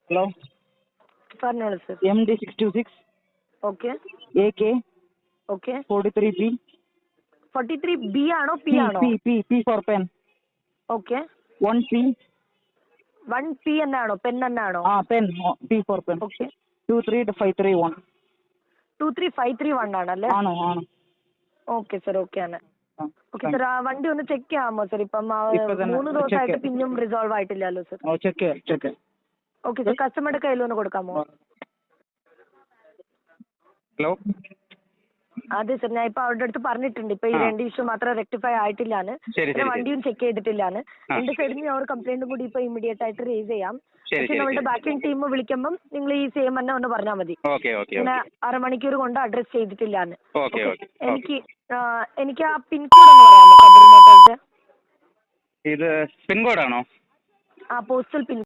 Hello പറഞ്ഞോളൂ sir. MD626 okay AK okay 43P 43B ആണോ P ആണോ? P for pen. Okay 1P 1P എന്നാണോ pen എന്നാണോ? pen P for pen. Okay 23531 23531 ആണല്ലേ? ആണ്. ഓക്കെ സർ, ഓക്കെ ആണ്. ഓക്കെ താങ്ക് സർ, ആ വണ്ടി ഒന്ന് ചെക്ക് ചെയ്യാമോ സർ? ഇപ്പം ഇപ്പൊ തന്നെ 3 ദിവസമായിട്ട് ചെക്ക് പിന്നും റിസോൾവ് ആയിട്ടില്ലല്ലോ സർ. ചെക്ക് ഓക്കെ സർ, കസ്റ്റമറുടെ കയ്യിൽ ഒന്ന് കൊടുക്കാമോ? ഹലോ അതെ സർ, ഞാൻ ഇപ്പൊ അവരുടെ അടുത്ത് പറഞ്ഞിട്ടുണ്ട്. ഇപ്പൊ ഈ 2 ഇഷ്യൂ മാത്രം റെക്ടിഫൈ ആയിട്ടില്ലാന്ന്. പിന്നെ വണ്ടിയും ചെക്ക് ചെയ്തിട്ടില്ലാന്ന്. 2 സൈഡിൽ നിന്ന് ഒരു കംപ്ലൈന്റും കൂടി ഇപ്പൊ ഇമ്മീഡിയറ്റ് ആയിട്ട് റേസ് ചെയ്യാം. പക്ഷെ നമ്മുടെ ബാക്കിംഗ് ടീം വിളിക്കുമ്പോൾ നിങ്ങൾ ഈ സെയിം തന്നെ ഒന്ന് പറഞ്ഞാൽ മതി. പിന്നെ അരമണിക്കൂർ കൊണ്ട് അഡ്രസ് ചെയ്തിട്ടില്ലാന്ന്. എനിക്ക് ആ പിൻകോഡ് ഒന്ന് പറയാമോ കബീർ മോട്ടോഴ്സ്? ഇത് പിൻകോഡാണോ? ആ പോസ്റ്റൽ പിൻ